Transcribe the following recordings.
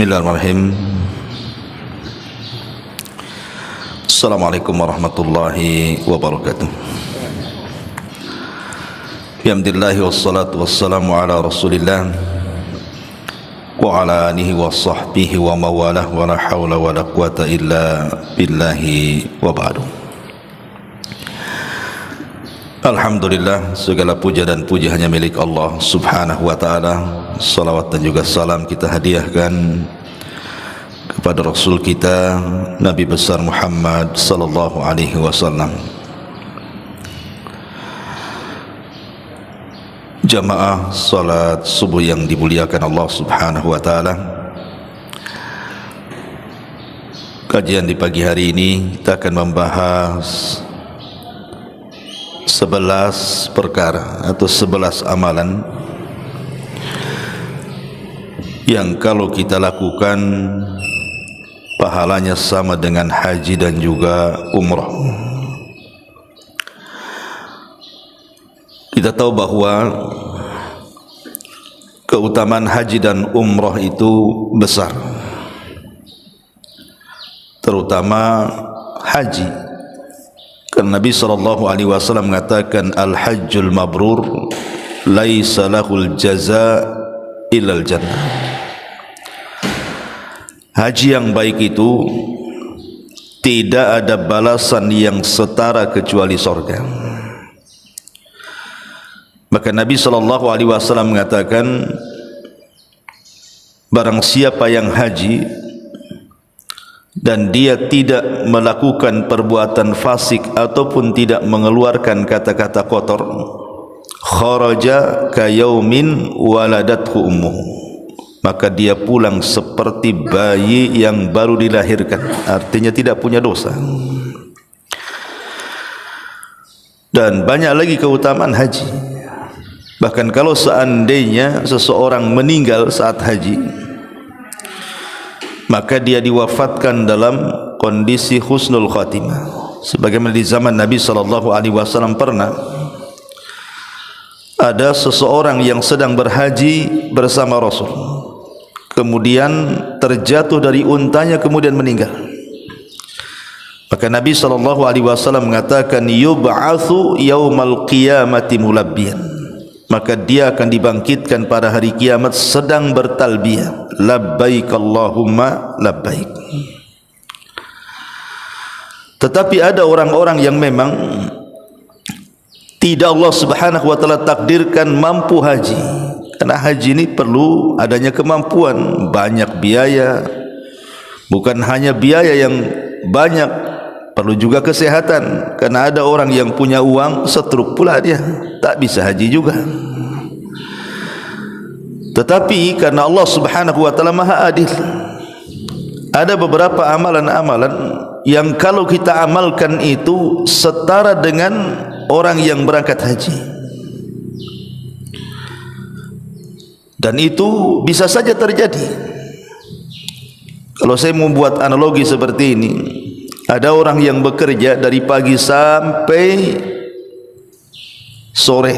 Bismillahirrahmanirrahim. Assalamualaikum warahmatullahi wabarakatuh. Alhamdulillah wassalatu wassalamu ala Rasulillah wa ala alihi wa sahbihi wa mawalah wa la hawla wa la quwata illa billahi wa ba'du. Alhamdulillah, segala puja dan puji hanya milik Allah subhanahu wa ta'ala. Salawat dan juga salam kita hadiahkan kepada Rasul kita Nabi besar Muhammad sallallahu alaihi wasallam. Jamaah salat subuh yang dimuliakan Allah subhanahu wa ta'ala, kajian di pagi hari ini kita akan membahas 11 perkara atau 11 amalan yang kalau kita lakukan pahalanya sama dengan haji dan juga umrah. Kita tahu bahwa keutamaan haji dan umrah itu besar, terutama haji. Karena Nabi SAW mengatakan al-hajjul mabrur laisa lahul jaza illal jannah. Haji yang baik itu tidak ada balasan yang setara kecuali surga. Maka Nabi SAW mengatakan, barang siapa yang haji dan dia tidak melakukan perbuatan fasik ataupun tidak mengeluarkan kata-kata kotor, kharaja kayaumin waladathu ummuhu, maka dia pulang seperti bayi yang baru dilahirkan, artinya tidak punya dosa. Dan banyak lagi keutamaan haji. Bahkan kalau seandainya seseorang meninggal saat haji, maka dia diwafatkan dalam kondisi husnul khatimah. Sebagaimana di zaman Nabi SAW pernah ada seseorang yang sedang berhaji bersama Rasul, kemudian terjatuh dari untanya kemudian meninggal. Maka Nabi SAW mengatakan, yub'atsu yaumal qiyamati mulabbiyan, maka dia akan dibangkitkan pada hari kiamat sedang bertalbiyah, labbaik Allahumma labbaik. Tetapi ada orang-orang yang memang tidak Allah subhanahu wa ta'ala takdirkan mampu haji. Karena haji ini perlu adanya kemampuan, banyak biaya. Bukan hanya biaya yang banyak, perlu juga kesehatan. Karena ada orang yang punya uang setruk pula dia, tak bisa haji juga. Tetapi karena Allah subhanahu wa ta'ala maha adil, ada beberapa amalan-amalan yang kalau kita amalkan itu setara dengan orang yang berangkat haji. Dan itu bisa saja terjadi. Kalau saya membuat analogi seperti ini, ada orang yang bekerja dari pagi sampai sore,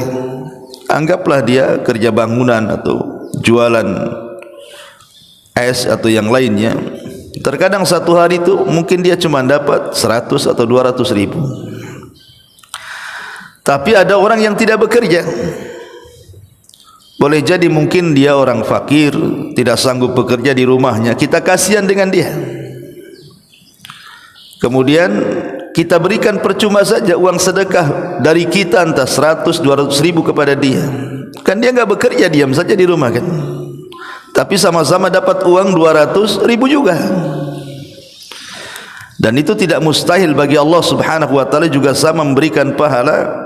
anggaplah dia kerja bangunan atau jualan es atau yang lainnya. Terkadang satu hari itu mungkin dia cuma dapat 100 atau 200 ribu. Tapi ada orang yang tidak bekerja, boleh jadi mungkin dia orang fakir, tidak sanggup bekerja di rumahnya, kita kasihan dengan dia. Kemudian kita berikan percuma saja uang sedekah dari kita, entah 100-200 ribu kepada dia. Kan dia enggak bekerja, diam saja di rumah kan. Tapi sama-sama dapat uang 200 ribu juga. Dan itu tidak mustahil bagi Allah subhanahu wa ta'ala juga sama memberikan pahala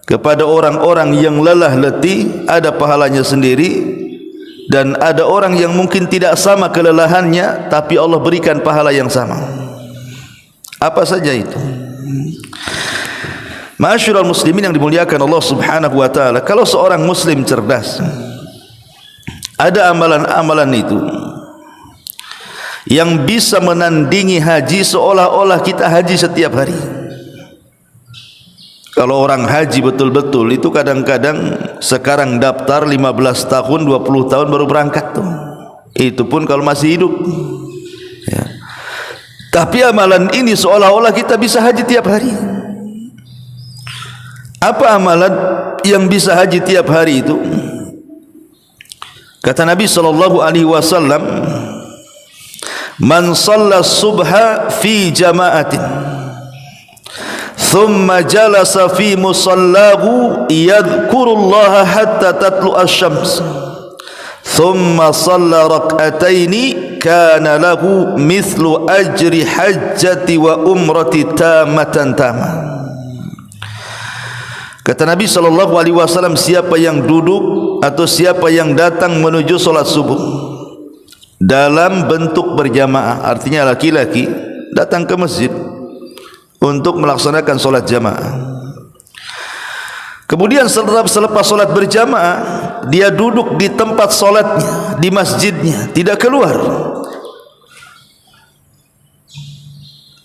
kepada orang-orang yang lelah letih, ada pahalanya sendiri. Dan ada orang yang mungkin tidak sama kelelahannya, tapi Allah berikan pahala yang sama. Apa saja itu? Ma'asyiral muslimin yang dimuliakan Allah subhanahu wa ta'ala, kalau seorang muslim cerdas, ada amalan-amalan itu yang bisa menandingi haji seolah-olah kita haji setiap hari. Kalau orang haji betul-betul itu kadang-kadang sekarang daftar 15 tahun, 20 tahun baru berangkat tuh. Itu pun kalau masih hidup. Ya. Tapi amalan ini seolah-olah kita bisa haji tiap hari. Apa amalan yang bisa haji tiap hari itu? Kata Nabi SAW, man shalla subha fi jama'atin thumma jalasa fi musallahu yadhkurullaha hatta tatlu asy-syams thumma shalla rak'ataini kana lahu mithlu ajri hajjati wa umrati tamatan tamah. Kata Nabi SAW, siapa yang duduk atau siapa yang datang menuju solat subuh dalam bentuk berjamaah, artinya laki-laki datang ke masjid untuk melaksanakan solat jamaah, kemudian selepas solat berjamaah dia duduk di tempat solatnya, di masjidnya, tidak keluar,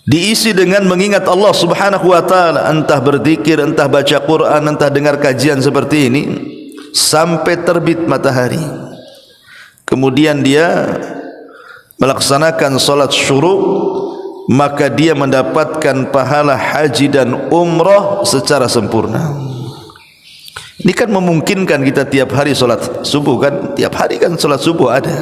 diisi dengan mengingat Allah Subhanahu wa ta'ala, entah berzikir, entah baca Quran, entah dengar kajian seperti ini sampai terbit matahari. Kemudian dia melaksanakan salat syuruk, maka dia mendapatkan pahala haji dan umrah secara sempurna. Ini kan memungkinkan kita tiap hari salat subuh kan? Tiap hari kan salat subuh ada.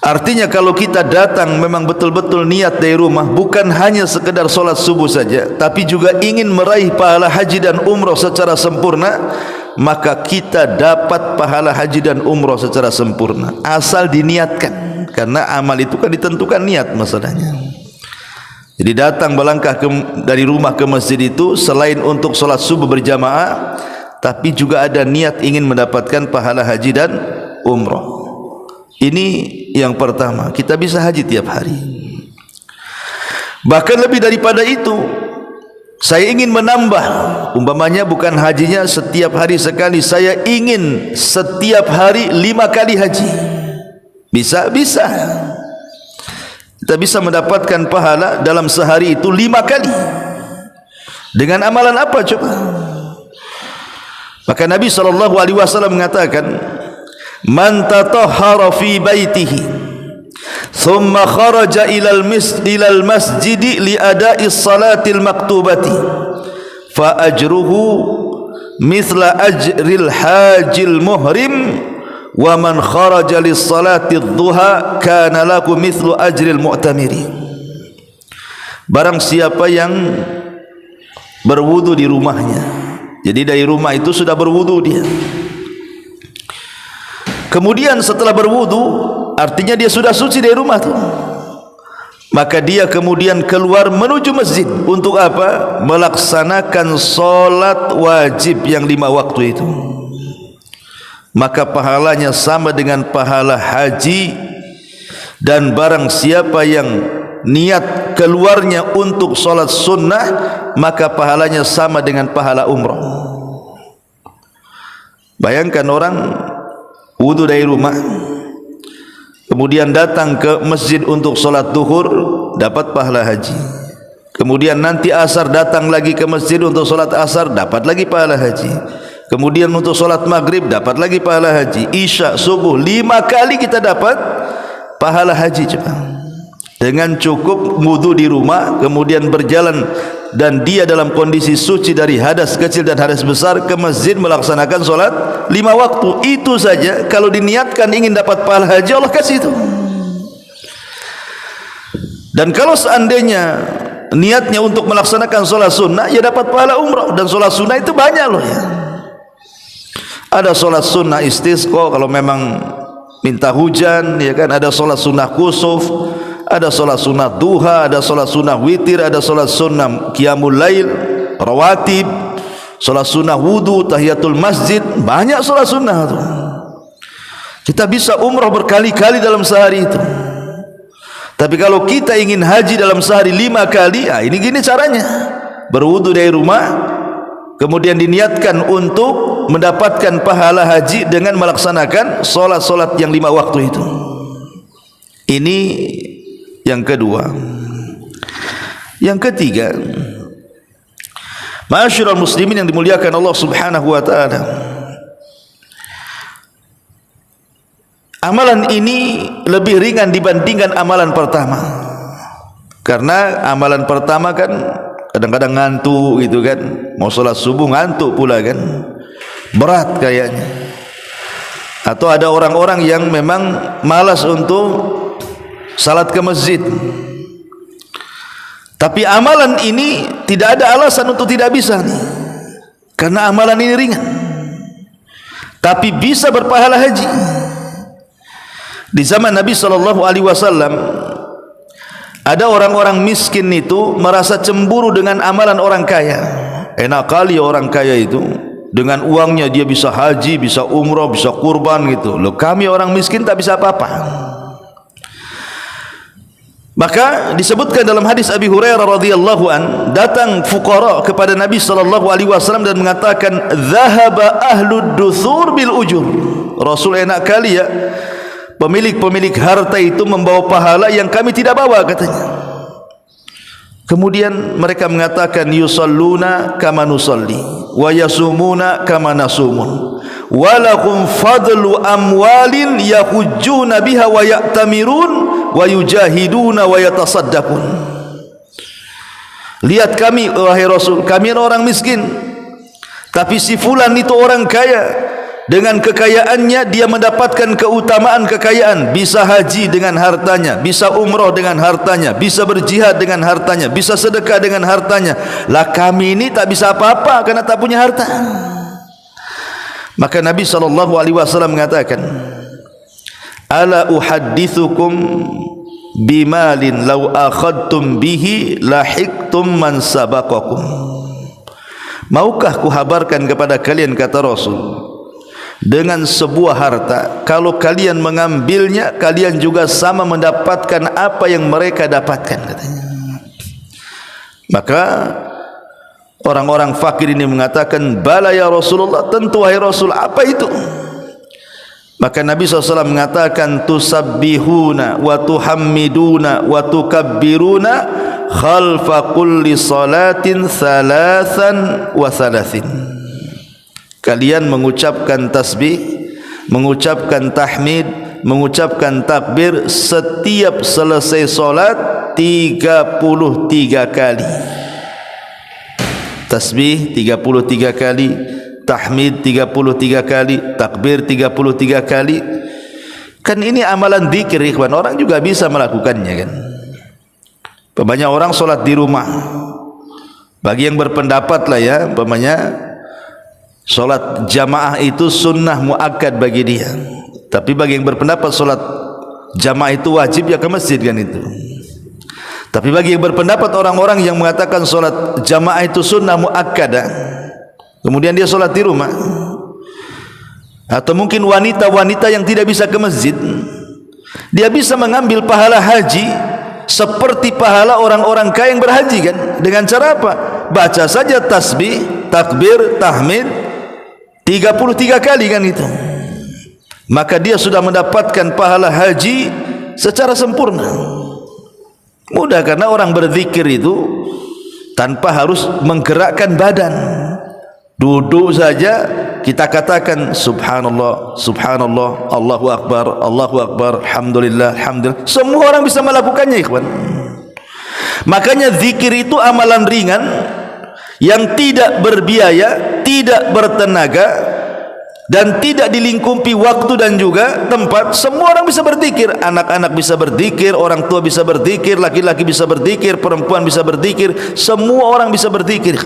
Artinya kalau kita datang memang betul-betul niat dari rumah, bukan hanya sekedar solat subuh saja, tapi juga ingin meraih pahala haji dan umrah secara sempurna, maka kita dapat pahala haji dan umrah secara sempurna asal diniatkan. Karena amal itu kan ditentukan niat masalahnya. Jadi datang melangkah dari rumah ke masjid itu selain untuk solat subuh berjamaah, tapi juga ada niat ingin mendapatkan pahala haji dan umrah. Ini yang pertama, kita bisa haji tiap hari. Bahkan lebih daripada itu, saya ingin menambah, umpamanya bukan hajinya setiap hari sekali, saya ingin setiap hari 5 kali haji. Bisa? Bisa. Kita bisa mendapatkan pahala dalam sehari itu 5 kali. Dengan amalan apa coba? Maka Nabi SAW mengatakan, man tatahhara fi baitihi thumma kharaja ilal masjidi li ada'i salatil maktubati fa ajruhu mithla ajril hajil muhrim wa man kharaja lis salati dhuha kana lahu mithlu ajril mu'tamiri. Barang siapa yang berwudu di rumahnya, jadi dari rumah itu sudah berwudu dia, kemudian setelah berwudu, artinya dia sudah suci dari rumah tu, maka dia kemudian keluar menuju masjid untuk apa? Melaksanakan solat wajib yang 5 waktu itu. Maka pahalanya sama dengan pahala haji, dan barang siapa yang niat keluarnya untuk solat sunnah, maka pahalanya sama dengan pahala umrah. Bayangkan orang wudu dari rumah, kemudian datang ke masjid untuk solat duhur, dapat pahala haji. Kemudian nanti asar datang lagi ke masjid untuk solat asar, dapat lagi pahala haji. Kemudian untuk solat maghrib dapat lagi pahala haji. Isya, subuh, 5 kali kita dapat pahala haji coba. Dengan cukup wudu di rumah, kemudian berjalan dan dia dalam kondisi suci dari hadas kecil dan hadas besar ke masjid melaksanakan solat 5 waktu. Itu saja kalau diniatkan ingin dapat pahala haji, Allah kasih itu. Dan kalau seandainya niatnya untuk melaksanakan solat sunnah, ya dapat pahala umrah. Dan solat sunnah itu banyak loh ya. Ada solat sunnah istisqa kalau memang minta hujan, ya kan. Ada solat sunnah kusuf, ada solat sunnah duha, ada solat sunnah witir, ada solat sunnah qiyamul lail, rawatib, solat sunnah wudu, tahiyatul masjid. Banyak solat sunnah itu. Kita bisa umrah berkali-kali dalam sehari itu. Tapi kalau kita ingin haji dalam sehari 5 kali, ini gini caranya. Berwudu dari rumah, kemudian diniatkan untuk mendapatkan pahala haji dengan melaksanakan solat-solat yang 5 waktu itu. Ini yang kedua. Yang ketiga, ma'asyiral muslimin yang dimuliakan Allah Subhanahu wa ta'ala, Amalan ini lebih ringan dibandingkan amalan pertama. Karena amalan pertama kan kadang-kadang ngantuk gitu kan, mau sholat subuh ngantuk pula kan, berat kayaknya. Atau ada orang-orang yang memang malas untuk salat ke masjid. Tapi amalan ini tidak ada alasan untuk tidak bisa nih, karena amalan ini ringan, tapi bisa berpahala haji. Di zaman Nabi SAW ada orang-orang miskin itu merasa cemburu dengan amalan orang kaya. Enak kali orang kaya itu, dengan uangnya dia bisa haji, bisa umrah, bisa kurban gitu. Loh, kami orang miskin tak bisa apa-apa. Maka disebutkan dalam hadis Abi Hurairah radhiyallahu an, datang fuqara kepada Nabi SAW dan mengatakan, "Dhahaba ahlud duthur bil ujur." Rasul, enak kali ya, pemilik-pemilik harta itu membawa pahala yang kami tidak bawa, katanya. Kemudian mereka mengatakan, yusalluna kama nusalli wa yasumuna kama nasumun wa lakum fadlu amwalin yahujjuna biha wa ya'tamirun wa yujahiduna wa yatasaddaqun. Lihat kami, wahai Rasul, kami orang miskin, tapi si fulan itu orang kaya. Dengan kekayaannya dia mendapatkan keutamaan kekayaan, bisa haji dengan hartanya, bisa umrah dengan hartanya, bisa berjihad dengan hartanya, bisa sedekah dengan hartanya. Lah kami ini tak bisa apa-apa karena tak punya harta. Maka Nabi SAW mengatakan, "Ala uhaddithukum bimalin law akhadtum bihi lahiqtum man sabaqakum." Maukah kuhabarkan kepada kalian, kata Rasul, dengan sebuah harta, kalau kalian mengambilnya, kalian juga sama mendapatkan apa yang mereka dapatkan, katanya. Maka orang-orang fakir ini mengatakan, bala ya Rasulullah, tentu wahai Rasul, apa itu? Maka Nabi SAW mengatakan, tusabbihuna wa tuhammiduna wa tukabbiruna khalfa kulli salatin thalathan wa thalathin. Kalian mengucapkan tasbih, mengucapkan tahmid, mengucapkan takbir setiap selesai solat 33 kali. Tasbih 33 kali, tahmid 33 kali, takbir 33 kali. Kan ini amalan dzikir, ikhwan. Orang juga bisa melakukannya kan. Banyak orang solat di rumah. Bagi yang berpendapat lah ya, umpamanya solat jamaah itu sunnah muakkad bagi dia. Tapi bagi yang berpendapat solat jamaah itu wajib, ya ke masjid kan itu. Tapi bagi yang berpendapat orang-orang yang mengatakan solat jamaah itu sunnah muakkad, kemudian dia solat di rumah, atau mungkin wanita-wanita yang tidak bisa ke masjid, dia bisa mengambil pahala haji seperti pahala orang-orang kaya yang berhaji kan. Dengan cara apa? Baca saja tasbih, takbir, tahmid 33 kali kan itu, maka dia sudah mendapatkan pahala haji secara sempurna. Mudah, karena orang berzikir itu tanpa harus menggerakkan badan. Duduk saja kita katakan subhanallah, subhanallah, Allahu akbar, Allahu akbar, alhamdulillah, alhamdulillah. Semua orang bisa melakukannya, ikhwan. Makanya zikir itu amalan ringan yang tidak berbiaya, tidak bertenaga, dan tidak dilingkupi waktu dan juga tempat. Semua orang bisa berzikir. Anak-anak bisa berzikir, orang tua bisa berzikir, laki-laki bisa berzikir, perempuan bisa berzikir, semua orang bisa berzikir.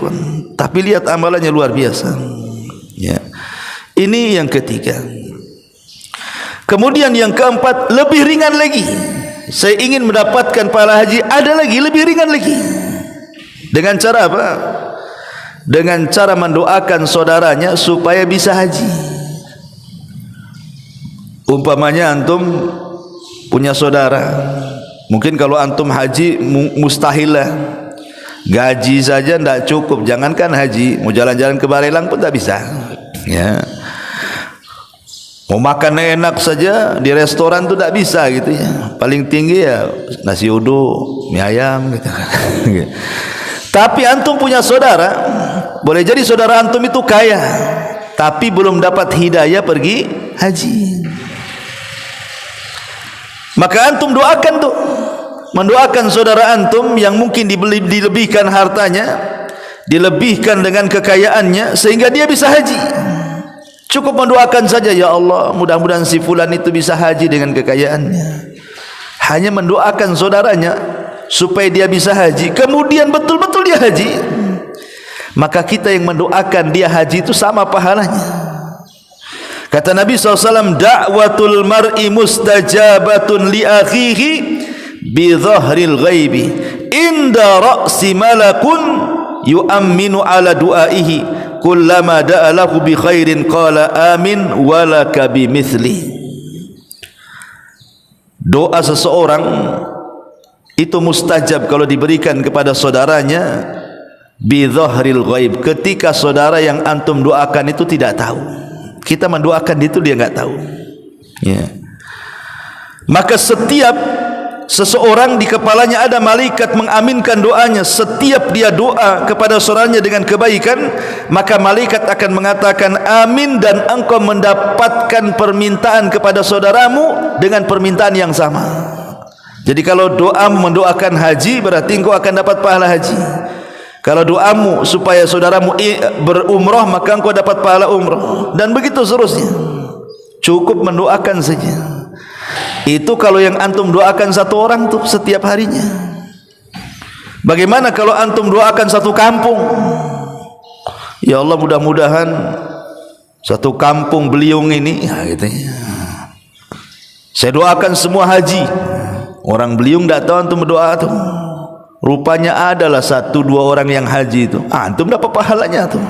Tapi lihat amalannya luar biasa ya. Ini yang ketiga. Kemudian yang keempat, lebih ringan lagi. Saya ingin mendapatkan pahala haji, ada lagi lebih ringan lagi. Dengan cara apa? Dengan cara mendoakan saudaranya supaya bisa haji. Umpamanya antum punya saudara, mungkin kalau antum haji mustahil lah, gaji saja tidak cukup, jangankan haji, mau jalan-jalan ke Barelang pun tak bisa ya. Mau makan enak saja di restoran tu tak bisa gitu ya. Paling tinggi ya nasi uduk, mie ayam gitu. Tapi antum punya saudara, boleh jadi saudara antum itu kaya, tapi belum dapat hidayah pergi haji. Maka antum doakan tuh, mendoakan saudara antum yang mungkin dilebihkan hartanya, dilebihkan dengan kekayaannya sehingga dia bisa haji. Cukup mendoakan saja, ya Allah, mudah-mudahan si fulan itu bisa haji dengan kekayaannya. Hanya mendoakan saudaranya supaya dia bisa haji, kemudian betul-betul dia haji, maka kita yang mendoakan dia haji itu sama pahalanya. Kata Nabi SAW, da'watul mar'i mustajabatun li akhihi bi dhahril ghaibi inda ra'si malakun yu'amminu ala du'aihi kullama da'alahu bi khairin qala amin walaka bimithli. Doa seseorang itu mustajab kalau diberikan kepada saudaranya bi dhahril ghaib, ketika saudara yang antum doakan itu tidak tahu. Kita mendoakan itu dia enggak tahu, ya. Maka setiap seseorang di kepalanya ada malaikat mengaminkan doanya. Setiap dia doa kepada saudaranya dengan kebaikan, maka malaikat akan mengatakan amin, dan engkau mendapatkan permintaan kepada saudaramu dengan permintaan yang sama. Jadi kalau doamu mendoakan haji, berarti engkau akan dapat pahala haji. Kalau doamu supaya saudaramu berumrah, maka engkau dapat pahala umrah, dan begitu seterusnya. Cukup mendoakan saja. Itu kalau yang antum doakan satu orang tuh setiap harinya. Bagaimana kalau antum doakan satu kampung? Ya Allah, mudah-mudahan satu kampung Beliung ini, ya gitu ya, saya doakan semua haji. Orang Beliung tidak tahu antum berdoa tuh. Rupanya adalah 1-2 orang yang haji itu. Antum dapat pahalanya tuh.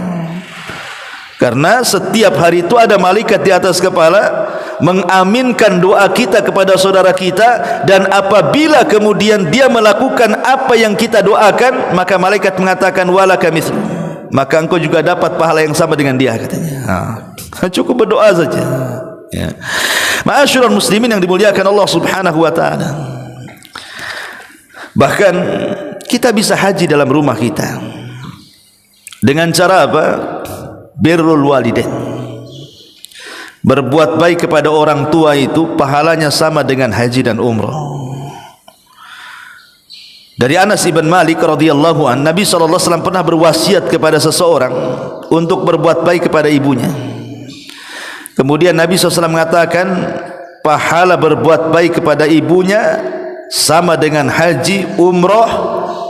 Karena setiap hari itu ada malaikat di atas kepala mengaminkan doa kita kepada saudara kita, dan apabila kemudian dia melakukan apa yang kita doakan, maka malaikat mengatakan walaka mithlu, maka engkau juga dapat pahala yang sama dengan dia, katanya. Cukup berdoa saja, ya. Ma'asyiral muslimin yang dimuliakan Allah Subhanahu wa taala. Bahkan kita bisa haji dalam rumah kita dengan cara apa? Birrul walidain. Berbuat baik kepada orang tua itu pahalanya sama dengan haji dan umrah. Dari Anas ibn Malik radhiyallahu an, Nabi SAW pernah berwasiat kepada seseorang untuk berbuat baik kepada ibunya. Kemudian Nabi SAW mengatakan pahala berbuat baik kepada ibunya sama dengan haji, umrah,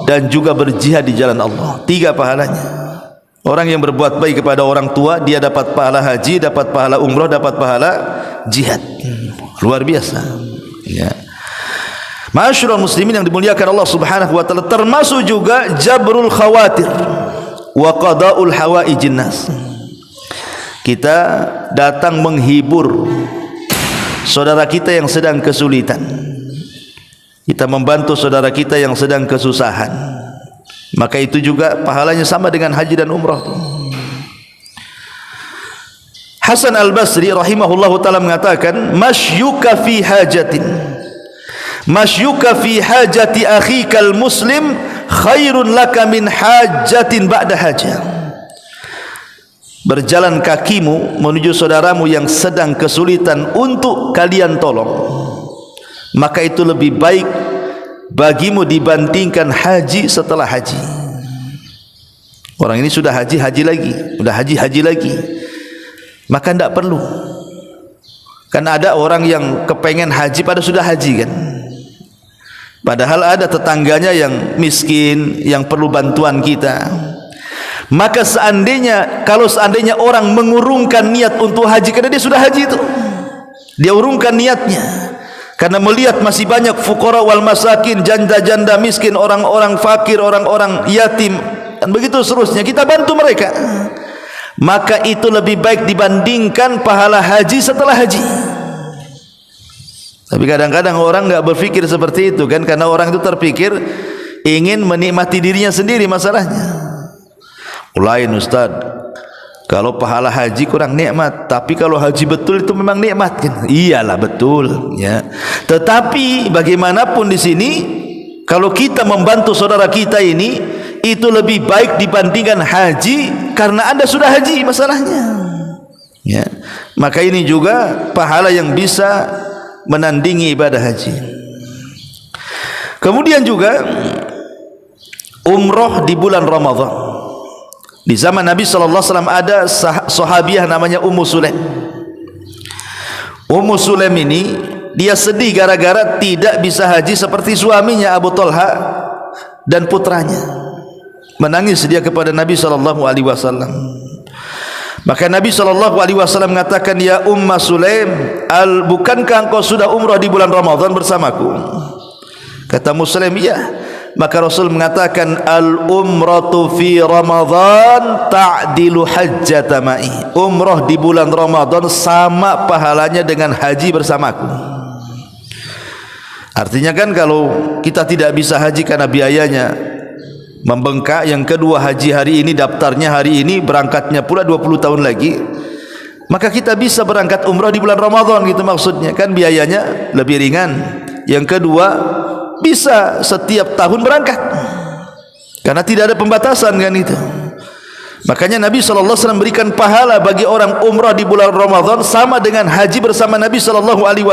dan juga berjihad di jalan Allah. 3 pahalanya. Orang yang berbuat baik kepada orang tua, dia dapat pahala haji, dapat pahala umrah, dapat pahala jihad. Luar biasa, ya. Ma'asyiral muslimin yang dimuliakan Allah Subhanahu wa taala, termasuk juga jabrul khawatir wa qada'ul hawaijin nas. Kita datang menghibur saudara kita yang sedang kesulitan. Kita membantu saudara kita yang sedang kesusahan, maka itu juga pahalanya sama dengan haji dan umrah. Hasan al-Basri rahimahullahu ta'ala mengatakan, masyuka fi hajatin, masyuka fi hajati akhikal muslim khairun laka min hajatin ba'da hajah. Berjalan kakimu menuju saudaramu yang sedang kesulitan untuk kalian tolong, maka itu lebih baik bagimu dibandingkan haji setelah haji. Orang ini sudah haji lagi, sudah haji lagi, maka tidak perlu. Kan ada orang yang kepengen haji pada sudah haji kan, padahal ada tetangganya yang miskin yang perlu bantuan kita. Maka kalau seandainya orang mengurungkan niat untuk haji, karena dia sudah haji itu, dia urungkan niatnya karena melihat masih banyak fuqara wal masakin, janda-janda miskin, orang-orang fakir, orang-orang yatim, dan begitu seterusnya, kita bantu mereka, maka itu lebih baik dibandingkan pahala haji setelah haji. Tapi kadang-kadang orang enggak berpikir seperti itu kan, karena orang itu terpikir ingin menikmati dirinya sendiri. Masalahnya lain, Ustaz, kalau pahala haji kurang nikmat, tapi kalau haji betul itu memang nikmat kan? Iyalah betul, ya. Tetapi bagaimanapun di sini, kalau kita membantu saudara kita ini, itu lebih baik dibandingkan haji, karena Anda sudah haji masalahnya, ya. Maka ini juga pahala yang bisa menandingi ibadah haji. Kemudian juga umroh di bulan Ramadan. Di zaman Nabi SAW ada sahabiah namanya Ummu Sulaim. Ummu Sulaim ini dia sedih gara-gara tidak bisa haji seperti suaminya Abu Talha dan putranya. Menangis dia kepada Nabi SAW. Maka Nabi SAW mengatakan, ya Ummu Sulaim, bukankah engkau sudah umrah di bulan Ramadan bersamaku? Kata Muslim, iya. Maka Rasul mengatakan, al-umratu fi Ramadan ta'dilu hajjata ma'i. Umrah di bulan Ramadan sama pahalanya dengan haji bersamaku. Artinya kan kalau kita tidak bisa haji karena biayanya membengkak, yang kedua haji hari ini, daftarnya hari ini, berangkatnya pula 20 tahun lagi, maka kita bisa berangkat umrah di bulan Ramadan, gitu maksudnya. Kan biayanya lebih ringan. Yang kedua, bisa setiap tahun berangkat karena tidak ada pembatasan kan itu. Makanya Nabi SAW berikan pahala bagi orang umrah di bulan Ramadan sama dengan haji bersama Nabi SAW.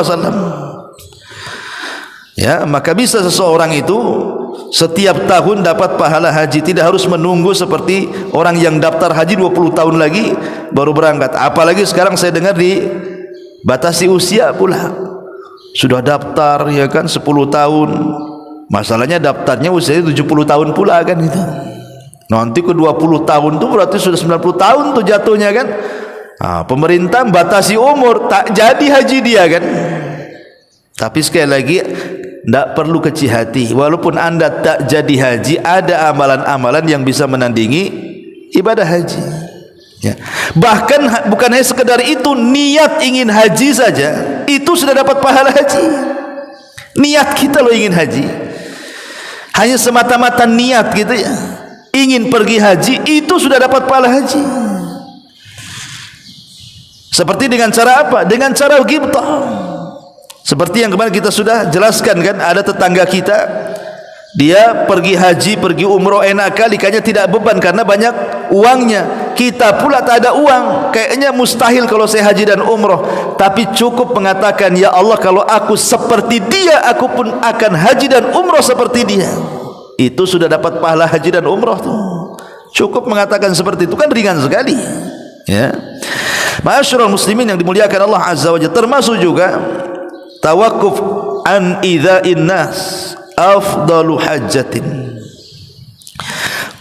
Ya, maka bisa seseorang itu setiap tahun dapat pahala haji, tidak harus menunggu seperti orang yang daftar haji 20 tahun lagi baru berangkat. Apalagi sekarang saya dengar dibatasi usia pula. Sudah daftar ya kan 10 tahun. Masalahnya daftarnya usianya 70 tahun pula kan itu. Nanti ke 20 tahun tu berarti sudah 90 tahun tu jatuhnya kan. Pemerintah batasi umur, tak jadi haji dia kan. Tapi sekali lagi, tidak perlu kecil hati. Walaupun anda tak jadi haji, ada amalan-amalan yang bisa menandingi ibadah haji. Ya. Bahkan bukan hanya sekedar itu, niat ingin haji saja itu sudah dapat pahala haji. Niat kita loh ingin haji, hanya semata-mata niat gitu ya, ingin pergi haji, itu sudah dapat pahala haji. Seperti dengan cara apa? Dengan cara ghibtah. Seperti yang kemarin kita sudah jelaskan kan, ada tetangga kita, dia pergi haji, pergi umroh enak kali, kayaknya tidak beban karena banyak uangnya. Kita pula tak ada uang, kayaknya mustahil kalau saya haji dan umroh. Tapi cukup mengatakan, ya Allah, kalau aku seperti dia, aku pun akan haji dan umroh seperti dia. Itu sudah dapat pahala haji dan umroh tuh. Cukup mengatakan seperti itu, kan ringan sekali. Ya, ma'asyiral muslimin yang dimuliakan Allah Azza wa Jalla, termasuk juga tawakuf an idza'in nas afdalu hajjatin.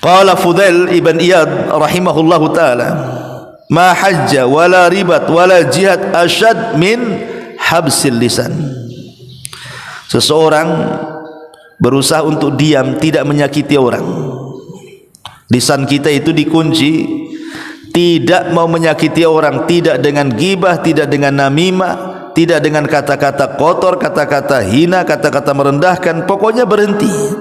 Qala Fudail ibn Iyad rahimahullahu ta'ala, ma hajja wala ribat wala jihad asyad min habsil lisan. Seseorang berusaha untuk diam, tidak menyakiti orang. Lisan kita itu dikunci, tidak mau menyakiti orang, tidak dengan ghibah, tidak dengan namimah, tidak dengan kata-kata kotor, kata-kata hina, kata-kata merendahkan. Pokoknya berhenti.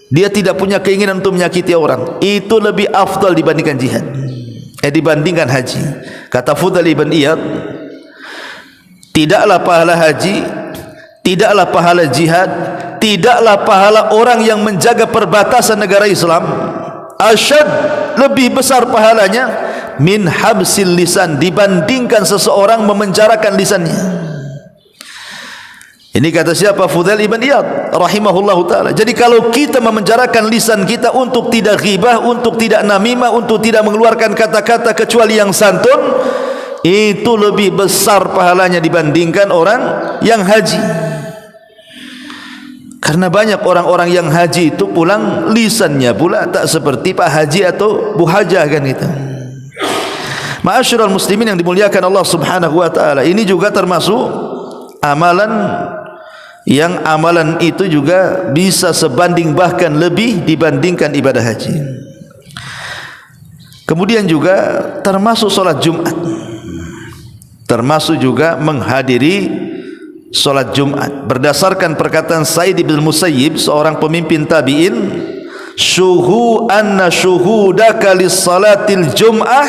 Dia tidak punya keinginan untuk menyakiti orang. Itu lebih afdal dibandingkan jihad, dibandingkan haji. Kata Fudail ibn Iyad, tidaklah pahala haji, tidaklah pahala jihad, tidaklah pahala orang yang menjaga perbatasan negara Islam, asyad, lebih besar pahalanya, min habsil lisan, dibandingkan seseorang memenjarakan lisannya. Ini kata siapa? Fudail ibn Iyad rahimahullahu ta'ala. Jadi kalau kita memenjarakan lisan kita untuk tidak ghibah, untuk tidak namimah, untuk tidak mengeluarkan kata-kata kecuali yang santun, itu lebih besar pahalanya dibandingkan orang yang haji. Karena banyak orang-orang yang haji itu pulang lisannya pula tak seperti Pak Haji atau Bu Hajah kan itu. Ma'asyiral muslimin yang dimuliakan Allah Subhanahu wa ta'ala, ini juga termasuk amalan yang amalan itu juga bisa sebanding bahkan lebih dibandingkan ibadah haji. Kemudian juga termasuk solat Jumat, termasuk juga menghadiri solat Jumat. Berdasarkan perkataan Sa'id bin Musayyib, seorang pemimpin tabi'in, syuhu anna syuhudaka lis salatil jum'ah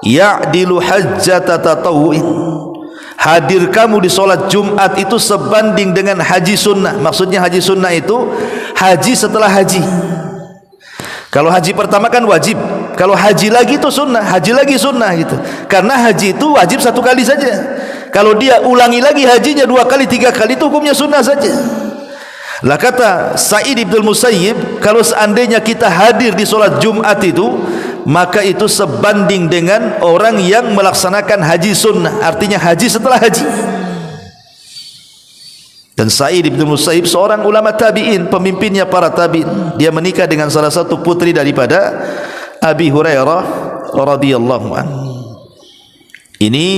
ya'dilu hajjata tatawu'in. Hadir kamu di solat Jumat itu sebanding dengan haji sunnah. Maksudnya haji sunnah itu haji setelah haji. Kalau haji pertama kan wajib, kalau haji lagi itu sunnah, haji lagi sunnah gitu. Karena haji itu wajib satu kali saja. Kalau dia ulangi lagi hajinya 2 kali 3 kali, itu hukumnya sunnah saja. Lah kata Sa'id bin Musayyib, kalau seandainya kita hadir di solat Jumat itu, maka itu sebanding dengan orang yang melaksanakan haji sunnah, artinya haji setelah haji. Dan Sa'id bin Musayyib seorang ulama tabi'in, pemimpinnya para tabi'in. Dia menikah dengan salah satu putri daripada Abi Hurairah radhiyallahu anhu. Ini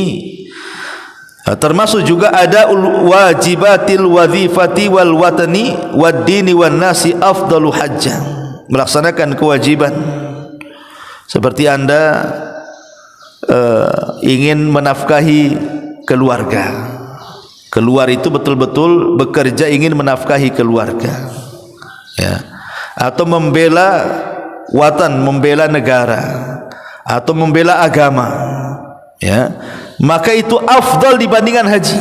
termasuk juga ada wajibatil wadhifati wal watani wad dini wan nasi afdalu hajjah. Melaksanakan kewajiban seperti Anda ingin menafkahi keluarga. Keluar itu betul-betul bekerja ingin menafkahi keluarga, ya, atau membela watan, membela negara, atau membela agama, ya, maka itu afdal dibandingkan haji.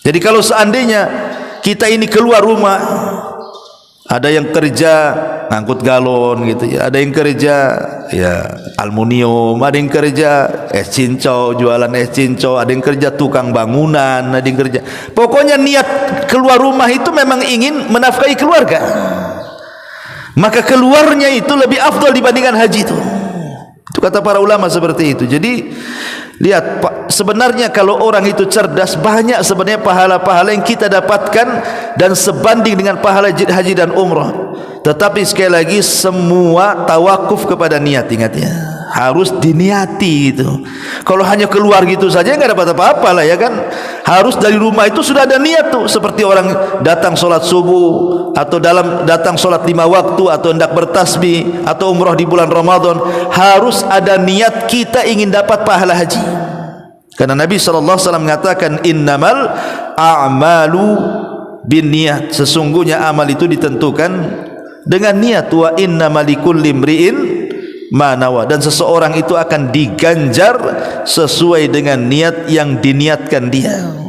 Jadi kalau seandainya kita ini keluar rumah, ada yang kerja ngangkut galon gitu ya, ada yang kerja ya aluminium, ada yang kerja es cincau, jualan es cincau, ada yang kerja tukang bangunan, ada yang kerja, pokoknya niat keluar rumah itu memang ingin menafkahi keluarga, maka keluarnya itu lebih afdal dibandingkan haji itu kata para ulama seperti itu. Jadi lihat Pak, sebenarnya kalau orang itu cerdas, banyak sebenarnya pahala-pahala yang kita dapatkan dan sebanding dengan pahala haji dan umrah. Tetapi sekali lagi semua tawakuf kepada niat, ingat ya, harus diniati itu. Kalau hanya keluar gitu saja nggak dapat apa-apa lah ya kan. Harus dari rumah itu sudah ada niat tuh, seperti orang datang sholat subuh atau datang sholat 5 waktu atau hendak bertasbih atau umrah di bulan Ramadan, harus ada niat kita ingin dapat pahala haji. Karena Nabi SAW mengatakan innamal a'malu bin niat, sesungguhnya amal itu ditentukan dengan niat. Wa innamal likulli imri'in ma nawa, dan seseorang itu akan diganjar sesuai dengan niat yang diniatkan dia.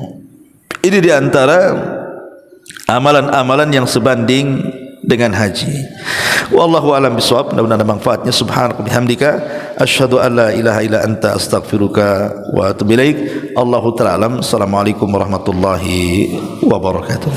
Ini diantara amalan-amalan yang sebanding dengan haji. Wallahu a'lam bishawab. Mudah-mudahan ada manfaatnya. Subhanaka bihamdika asyhadu an la ilaha illa anta astaghfiruka wa atubu ilaik. Allahu ta'ala alam. Assalamualaikum warahmatullahi wabarakatuh.